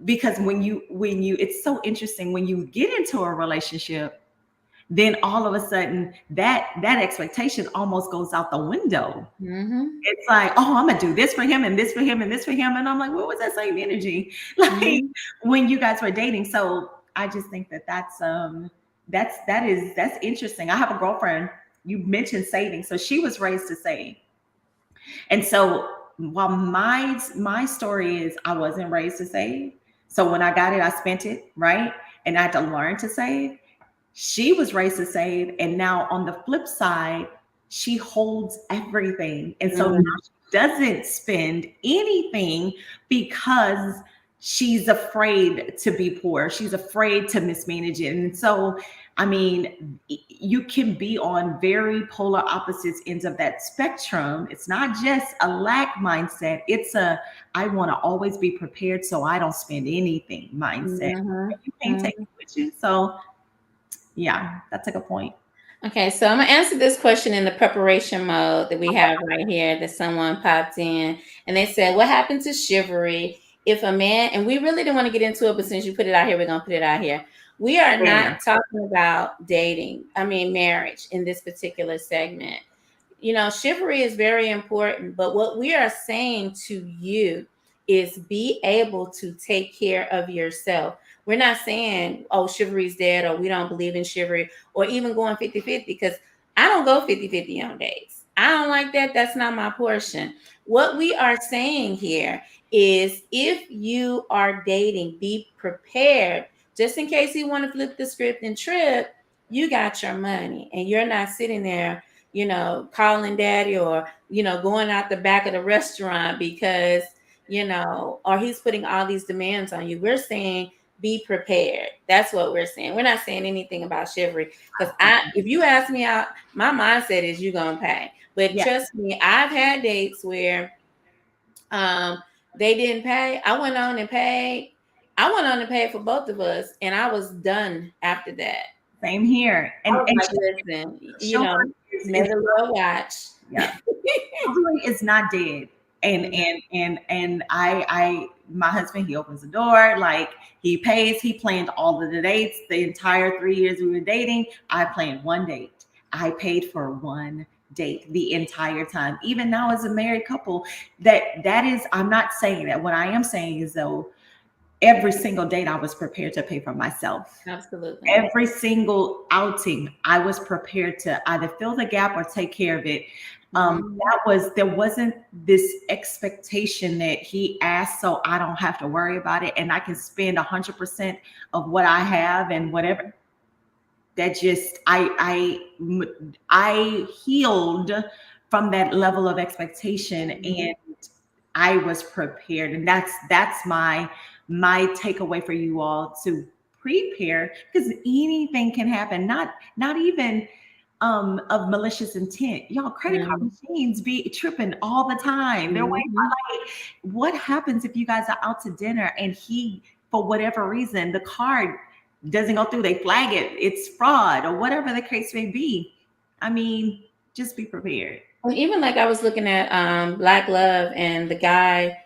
Because when you it's so interesting when you get into a relationship, then all of a sudden that expectation almost goes out the window. It's like, oh, I'm gonna do this for him and this for him and this for him, and I'm like, what was that same energy like when you guys were dating? So I just think that's interesting. I have a girlfriend. You mentioned saving, so she was raised to save, and so while my story is I wasn't raised to save. So when I got it, I spent it, right? And I had to learn to save. She was raised to save. And now on the flip side, she holds everything. And so now she doesn't spend anything because she's afraid to be poor. She's afraid to mismanage it. And so I mean, you can be on very polar opposites ends of that spectrum. It's not just a lack mindset, it's a I want to always be prepared so I don't spend anything mindset. Mhm, You can't take mhm. it with you. So, yeah, that's a good point. Okay, so I'm gonna answer this question in the preparation mode that we have right here that someone popped in, and they said, "What happened to chivalry if a man?" And we really didn't want to get into it, but since you put it out here, we're gonna put it out here. We are not Yeah. talking about dating. I mean, marriage in this particular segment. Chivalry is very important, but what we are saying to you is be able to take care of yourself. We're not saying, oh, chivalry is dead, or we don't believe in chivalry, or even going 50-50, because I don't go 50-50 on dates. I don't like that. That's not my portion. What we are saying here is if you are dating, be prepared just in case you want to flip the script and trip. You got your money and you're not sitting there calling daddy, or, going out the back of the restaurant because, or he's putting all these demands on you. We're saying be prepared. That's what we're saying. We're not saying anything about chivalry, because if you ask me out, my mindset is you're going to pay. But Yeah. trust me, I've had dates where um, they didn't pay. I went on and paid. I went on and paid for both of us, and I was done after that. Same here. I And was like, listen, chivalry may is the Lord watch. yeah. Chivalry is not dead. And I my husband, he opens the door, like he pays, he planned all of the dates. The entire 3 years we were dating, I planned one date. I paid for one date the entire time. Even now as a married couple, that is, I'm not saying that. What I am saying is though, every single date I was prepared to pay for myself. Absolutely. Every single outing, I was prepared to either fill the gap or take care of it. Mhm. There wasn't this expectation that he asked, so I don't have to worry about it, and I can spend 100% of what I have and whatever. That just I healed from that level of expectation, Mhm. and I was prepared, and that's my takeaway for you all to prepare, because anything can happen. Not even of malicious intent. Y'all, credit card Mhm. machines be tripping all the time. They're waiting Mhm. like, what happens if you guys are out to dinner and he, for whatever reason, the card doesn't go through, they flag it, it's fraud or whatever the case may be. I mean, just be prepared. Well, even like I was looking at Black Love, and the guy,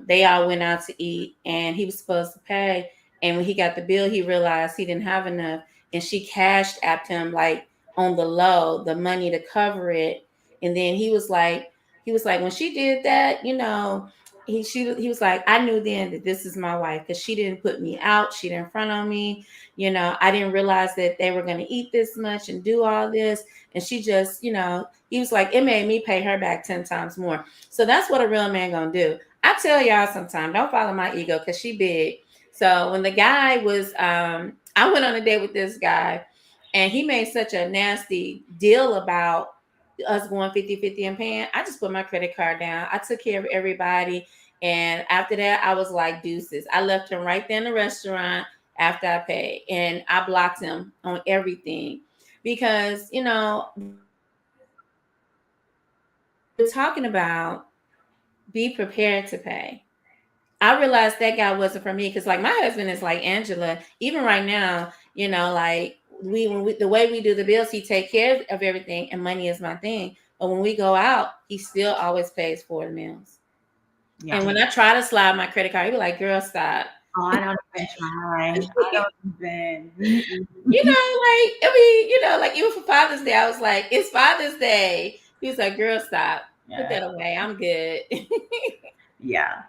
they all went out to eat and he was supposed to pay. And when he got the bill, he realized he didn't have enough. And she cashed at him like on the low, the money to cover it. And then he was like, when she did that, he was like, I knew then that this is my wife, because she didn't put me out, she didn't front on me. I didn't realize that they were going to eat this much and do all this. And she just, he was like, it made me pay her back 10 times more. So that's what a real man gonna do. I tell y'all sometimes, don't follow my ego, because she big. So when the guy was, I went on a date with this guy, and he made such a nasty deal about us going 50-50 and paying. I just put my credit card down. I took care of everybody. And after that, I was like, deuces. I left him right there in the restaurant after I paid. And I blocked him on everything because, we're talking about be prepared to pay. I realized that guy wasn't for me, because like my husband is like Angela. Even right now, like the way we do the bills, he take care of everything, and money is my thing. But when we go out, he still always pays for the meals. Yeah. And when I try to slide my credit card, he be like, "Girl, stop." Oh, I don't even try. I don't even. Like like even for Father's Day, I was like, "It's Father's Day." He was like, "Girl, stop. Put Yeah. that away. I'm good." Yeah.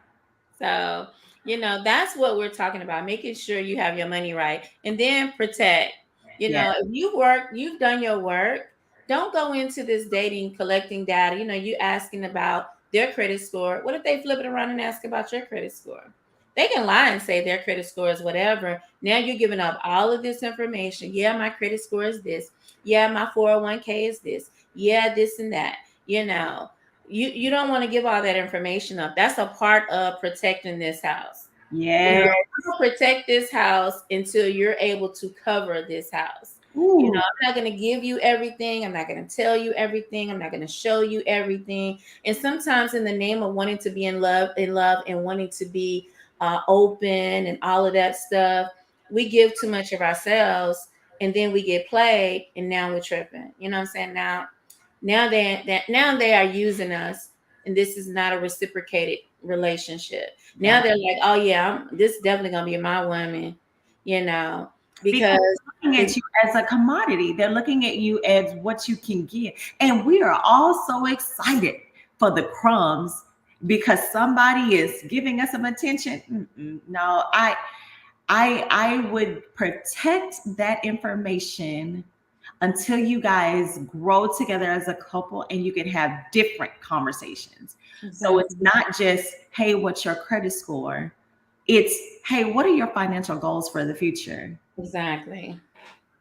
So, that's what we're talking about, making sure you have your money right, and then protect. Yeah. If you've done your work, don't go into this dating collecting data. You asking about their credit score. What if they flip it around and ask about your credit score? They can lie and say their credit score is whatever. Now you're giving up all of this information. Yeah, my credit score is this. Yeah, my 401k is this. Yeah, this and that. You know, you don't want to give all that information up. That's a part of protecting this house. Yes. I'll protect this house until you're able to cover this house. Ooh. I'm not going to give you everything. I'm not going to tell you everything. I'm not going to show you everything. And sometimes, in the name of wanting to be in love, and wanting to be open and all of that stuff, we give too much of ourselves, and then we get played, and now we're tripping. You know what I'm saying? Now they are using us, and this is not a reciprocated relationship. Now Yeah. they're like, oh yeah, this is definitely gonna be my woman, you know, Because because they're looking it, at you as a commodity. They're looking at you as what you can get. And we are all so excited for the crumbs because somebody is giving us some attention. No, I would protect that information until you guys grow together as a couple and you can have different conversations. So it's exactly, not just, hey, what's your credit score? It's, hey, what are your financial goals for the future? exactly.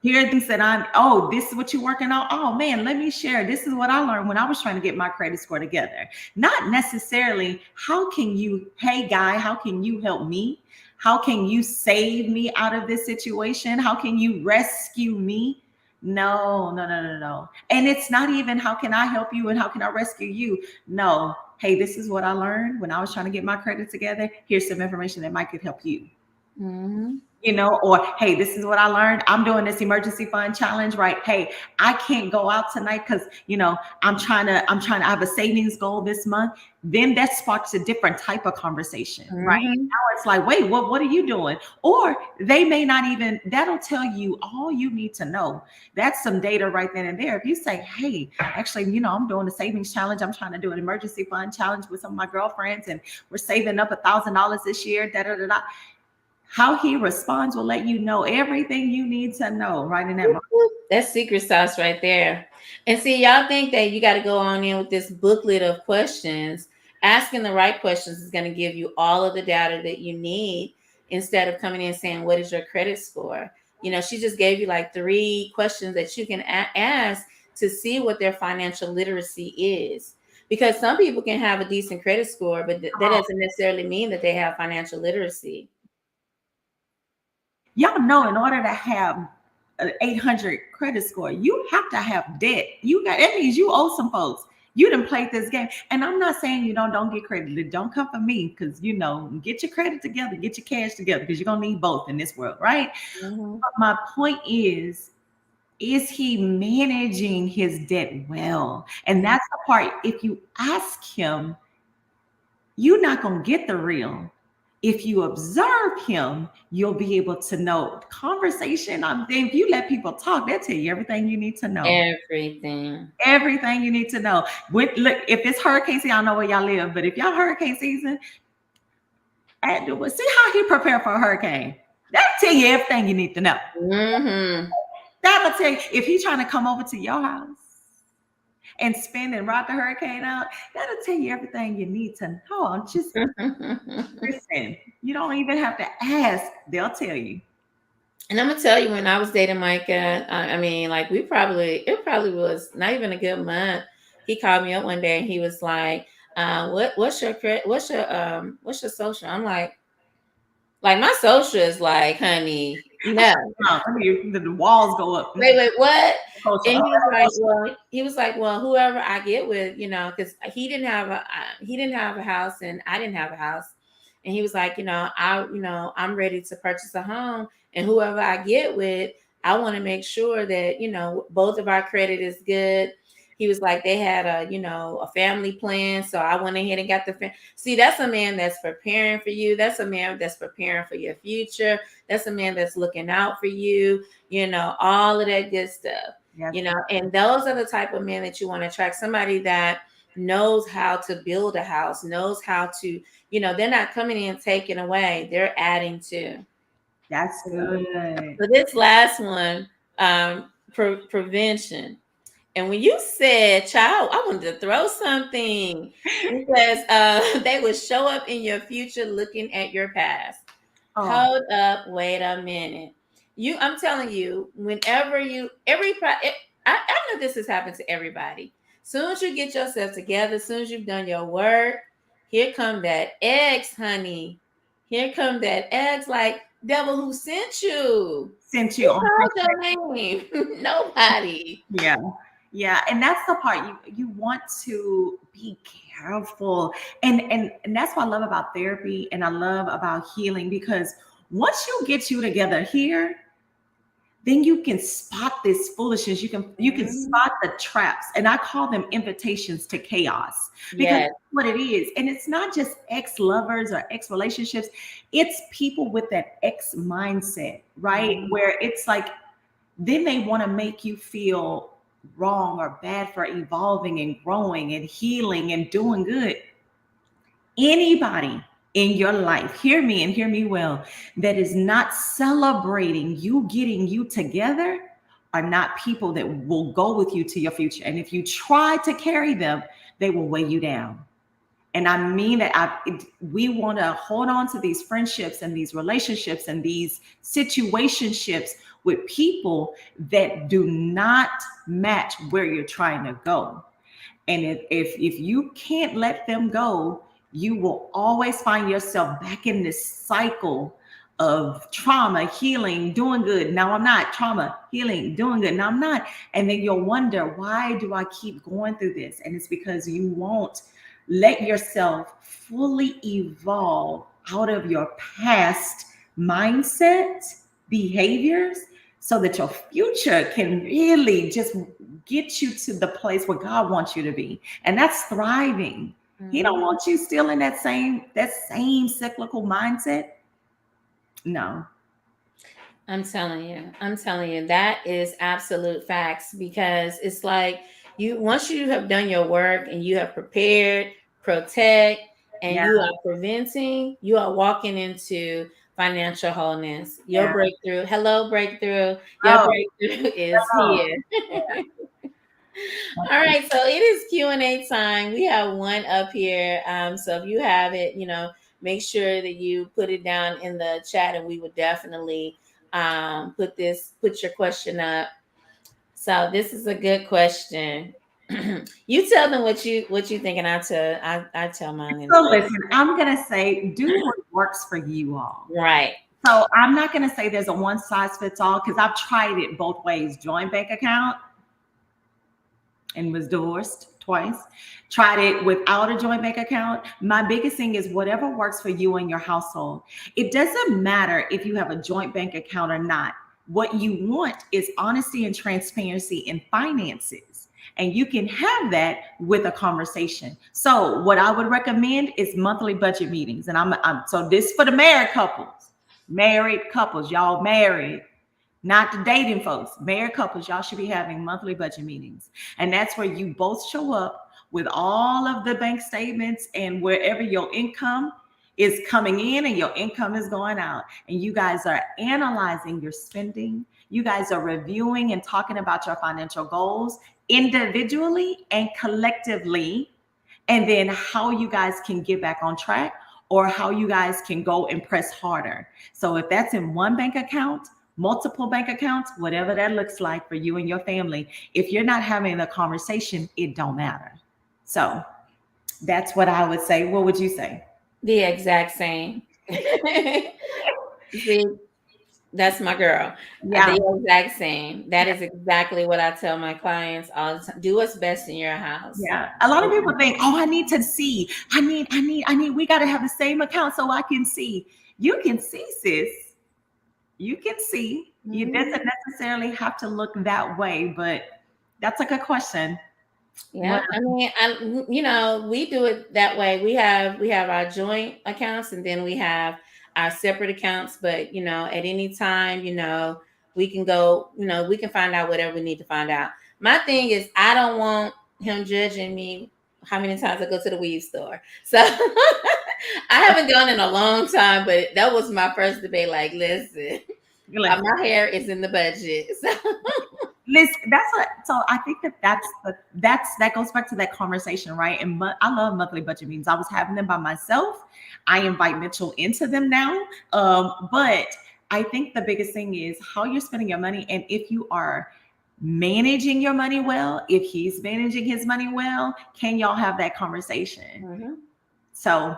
Here are things that oh, this is what you're working on. Oh man, let me share. This is what I learned when I was trying to get my credit score together. Not necessarily, how can you, hey guy, how can you help me? How can you save me out of this situation? How can you rescue me? No, no, no, no, no. And it's not even how can I help you and how can I rescue you? No. Hey, this is what I learned when I was trying to get my credit together. Here's some information that might could help you. Hmm. Or hey, this is what I learned. I'm doing this emergency fund challenge, right? Hey, I can't go out tonight because I'm trying to have a savings goal this month. Then that sparks a different type of conversation, right? Hmm. Now it's like, wait, what are you doing? Or they may not even, that'll tell you all you need to know. That's some data right then and there. If you say, hey, actually, I'm doing a savings challenge, I'm trying to do an emergency fund challenge with some of my girlfriends, and we're saving up $1,000 this year, da da da da. How he responds will let you know everything you need to know right in that moment. That's secret sauce right there. And see, y'all think that you got to go on in with this booklet of questions. Asking the right questions is going to give you all of the data that you need, instead of coming in saying, what is your credit score? She just gave you like 3 questions that you can ask to see what their financial literacy is. Because some people can have a decent credit score, but that doesn't necessarily mean that they have financial literacy. Y'all know, in order to have an 800 credit score, you have to have debt. That means you owe some folks. You done played this game. And I'm not saying you don't get credit. Don't come for me, because get your credit together, get your cash together, because you're gonna need both in this world, right? Mhm. But my point is he managing his debt well? And that's the part. If you ask him, you're not going to get the real. If you observe him, you'll be able to know. Conversation, if you let people talk, they'll tell you everything you need to know. Everything. Everything you need to know. Look, if it's hurricane season, I don't know where y'all live, but if y'all hurricane season, see how he prepared for a hurricane. That'll tell you everything you need to know. Hmm. That'll tell you if he's trying to come over to your house and spend and ride the hurricane out. That'll tell you everything you need to know. Just listen. You don't even have to ask. They'll tell you. And I'm gonna tell you, when I was dating Micah, I mean, like it probably was not even a good month. He called me up one day and he was like, what's your social? I'm like my social is like, honey, no. I mean, the walls go up. Wait, what? Culture. And he was like, well, whoever I get with, because he didn't have a house and I didn't have a house, and he was like, I'm ready to purchase a home, and whoever I get with, I want to make sure that both of our credit is good. He was like, they had a family plan, so I went ahead and got see, that's a man that's preparing for you. That's a man that's preparing for your future. That's a man that's looking out for you, all of that good stuff, Yes. and those are the type of men that you want to attract. Somebody that knows how to build a house, knows how to, they're not coming in taking away, they're adding to. That's good. So this last one, prevention. And when you said child, I wanted to throw something. Because they would show up in your future looking at your past. Oh, Hold up, wait a minute. I'm telling you, whenever I know this has happened to everybody. Soon as you get yourself together, soon as you've done your work, here come that ex, honey. Here come that ex, like, devil, who sent you? Sent you Who on called purpose. your name? Nobody. Yeah. Yeah. And that's the part you want to be careful. And that's what I love about therapy and I love about healing, because once you get you together here, then you can spot this foolishness. You can Mhm. spot the traps, and I call them invitations to chaos, because Yes. that's what it is. And it's not just ex lovers or ex relationships; it's people with that ex mindset, right? Mhm. Where it's like then they want to make you feel wrong or bad for evolving and growing and healing and doing good. Anybody in your life, hear me and hear me well, that is not celebrating you getting you together are not people that will go with you to your future. And if you try to carry them, they will weigh you down. And I mean that we want to hold on to these friendships and these relationships and these situationships with people that do not match where you're trying to go. And if you can't let them go, you will always find yourself back in this cycle of trauma, healing, doing good. Now I'm not trauma, healing, doing good. Now I'm not. And then you'll wonder, why do I keep going through this? And it's because you won't let yourself fully evolve out of your past mindset, behaviors, so that your future can really just get you to the place where God wants you to be. And that's thriving. He don't Mhm. want you still in that same cyclical mindset. No. I'm telling you, that is absolute facts, because it's like, you, once you have done your work and you have prepared, protect, and Yeah. you are preventing, you are walking into financial wholeness. Your Yeah. breakthrough, hello, breakthrough, your Oh, breakthrough is oh. here. All right, so it is Q&A time. We have one up here. So if you have it, make sure that you put it down in the chat, and we would definitely put your question up. So this is a good question. You tell them what you think, and I tell mine in a So bit. listen, I'm gonna say do what works for you all. Right. So I'm not gonna say there's a one size fits all, because I've tried it both ways. Joint bank account and was divorced twice. Tried it without a joint bank account. My biggest thing is whatever works for you and your household. It doesn't matter if you have a joint bank account or not. What you want is honesty and transparency in finances. And you can have that with a conversation. So, what I would recommend is monthly budget meetings. And so this for the married couples, y'all married, not the dating folks, married couples. Y'all should be having monthly budget meetings. And that's where you both show up with all of the bank statements and wherever your income is coming in and your income is going out. And you guys are analyzing your spending. You guys are reviewing and talking about your financial goals individually and collectively. And then how you guys can get back on track, or how you guys can go and press harder. So if that's in one bank account, multiple bank accounts, whatever that looks like for you and your family, if you're not having the conversation, it don't matter. So that's what I would say. What would you say? The exact same. See, that's my girl. Yeah. The exact same. That is exactly what I tell my clients all the time. Do what's best in your house. Yeah. A lot of people think, oh, I need to see. We got to have the same account so I can see. You can see, sis. You can see. It doesn't Mhm. necessarily have to look that way, but that's a good question. What? Yeah, I mean, we do it that way. We have our joint accounts, and then we have our separate accounts. But at any time, we can go. We can find out whatever we need to find out. My thing is, I don't want him judging me how many times I go to the weave store. So I haven't gone in a long time, but that was my first debate. Like, listen, Listen, my hair is in the budget. So listen, that's what. So I think that goes back to that conversation, right? And I love monthly budget meetings. I was having them by myself. I invite Mitchell into them now. But I think the biggest thing is how you're spending your money, and if you are managing your money well, if he's managing his money well, can y'all have that conversation? Mhm. So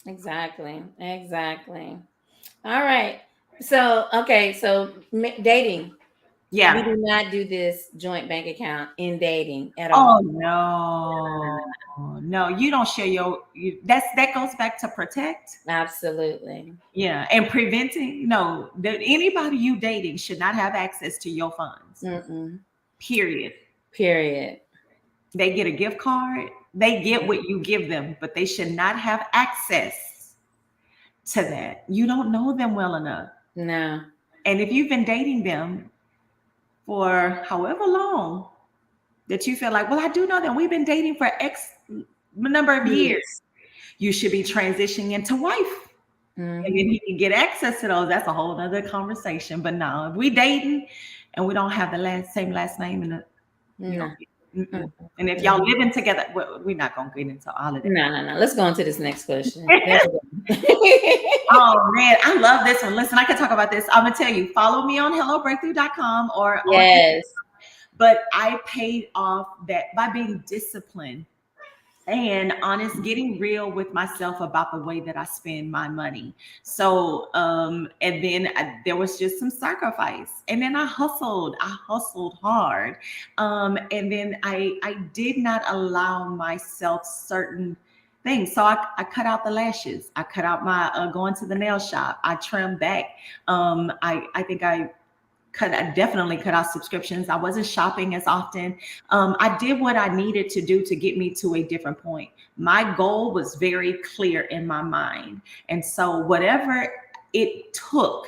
Exactly. Exactly. All right. So, okay. So, dating. We Yeah. do not do this joint bank account in dating at Oh all. no. No, you don't share that goes back to protect. Absolutely. Yeah, and preventing. No, that anybody you dating should not have access to your funds. Mm-mm. Period. Period. They get a gift card. They get what you give them, but they should not have access to that. You don't know them well enough. No. And if you've been dating them for however long that you feel like, well, I do know them. We've been dating for X number of years. Yes. You should be transitioning into wife. And then Mm-hmm. he can get access to those. That's a whole other conversation. But no, if we dating and we don't have the same last name and you know, No. mm-mm. Mm-mm. And if y'all No. living together, well, we're not gonna get into all of that. No, no, no. Let's go on to this next question. There we go. Oh man, I love this one. Listen, I could talk about this. I'm gonna tell you, follow me on hellobreakthrough.com or on, Yes. but I paid off that by being disciplined and honest, getting real with myself about the way that I spend my money. So and then there was just some sacrifice, and then I hustled hard. And then I did not allow myself certain things. So I cut out the lashes, I cut out my going to the nail shop, I trimmed back. I think I definitely cut out subscriptions. I wasn't shopping as often. I did what I needed to do to get me to a different point. My goal was very clear in my mind. And so whatever it took,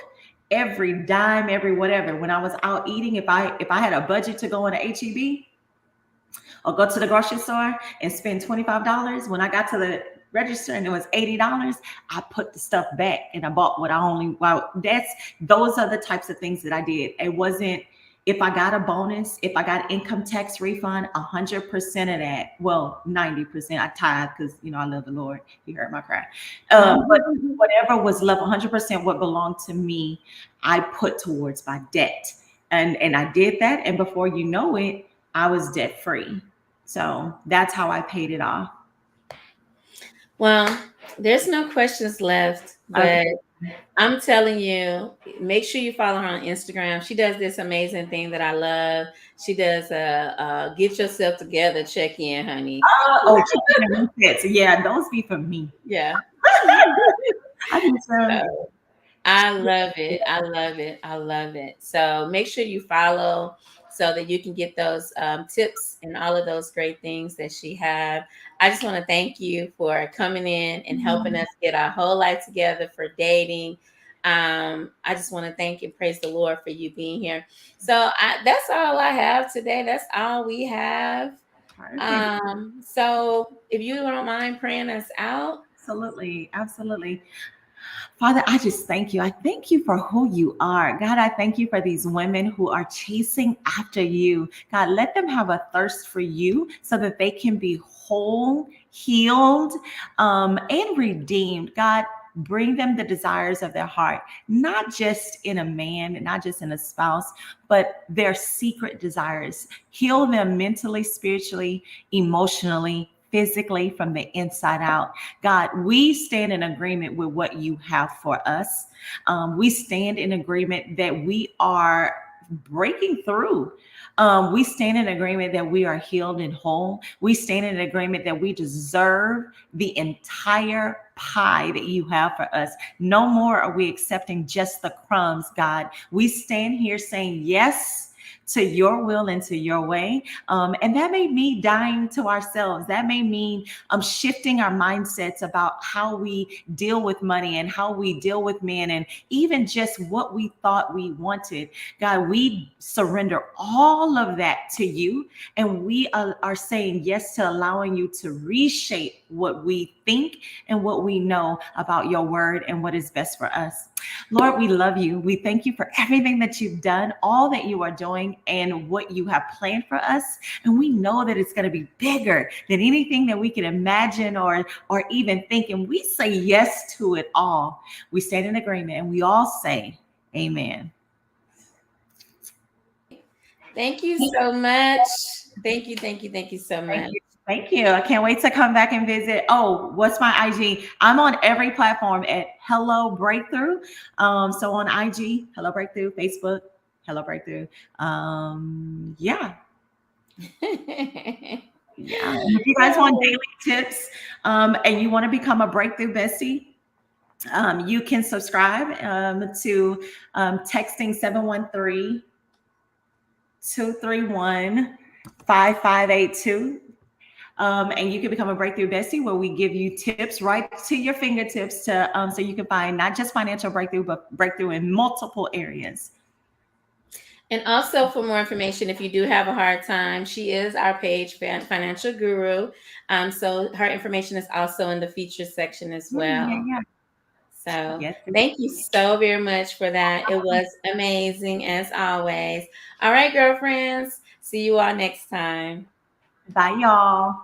every dime, every whatever, when I was out eating, if I had a budget to go into HEB or go to the grocery store and spend $25, when I got to the register and it was $80, I put the stuff back and I bought what I only, well, those are the types of things that I did. It wasn't, if I got a bonus, if I got income tax refund, 100% of that, well, 90%, I tithe because, I love the Lord. He heard my cry. But whatever was left, 100% what belonged to me, I put towards my debt. And I did that. And before you know it, I was debt free. So that's how I paid it off. Well, there's no questions left, Okay. but I'm telling you, make sure you follow her on Instagram. She does this amazing thing that I love. She does a get yourself together check in, honey. Oh, chicken and resets. Yeah, those be for me. Yeah. I do so. So, I love it. I love it. I love it. So make sure you follow so that you can get those tips and all of those great things that she have. I just want to thank you for coming in and helping us get our whole life together for dating. I just want to thank and praise the Lord for you being here. So that's all I have today. That's all we have. Perfect. So if you don't mind praying us out. Absolutely. Absolutely. Father, I just thank you. I thank you for who you are. God, I thank you for these women who are chasing after you. God, let them have a thirst for you so that they can be whole, healed, and redeemed. God, bring them the desires of their heart, not just in a man, not just in a spouse, but their secret desires. Heal them mentally, spiritually, emotionally, physically, from the inside out. God, we stand in agreement with what you have for us. We stand in agreement that we are breaking through. We stand in agreement that we are healed and whole. We stand in agreement that we deserve the entire pie that you have for us. No more are we accepting just the crumbs, God. We stand here saying yes to your will and to your way. And that may mean dying to ourselves. That may mean shifting our mindsets about how we deal with money and how we deal with men and even just what we thought we wanted. God, we surrender all of that to you. And we are saying yes to allowing you to reshape what we think and what we know about your word and what is best for us. Lord, we love you. We thank you for everything that you've done, all that you are doing, and what you have planned for us. And we know that it's going to be bigger than anything that we can imagine or even think. And we say yes to it all. We stand in agreement and we all say amen. Thank you so much. Thank you, thank you, thank you so Thank much. you. Thank you. I can't wait to come back and visit. Oh, what's my IG? I'm on every platform at Hello Breakthrough. So on IG, Hello Breakthrough, Facebook, Hello Breakthrough. Yeah. Yeah. And if you guys want daily tips and you want to become a breakthrough bestie, you can subscribe to texting 713 231 5582. And you can become a breakthrough bestie where we give you tips right to your fingertips to so you can find not just financial breakthrough, but breakthrough in multiple areas. And also, for more information, if you do have a hard time, she is our page financial guru. So her information is also in the features section as Yeah, well. yeah. So Yes. thank you so very much for that. It was amazing as always. All right, girlfriends. See you all next time. Bye, y'all.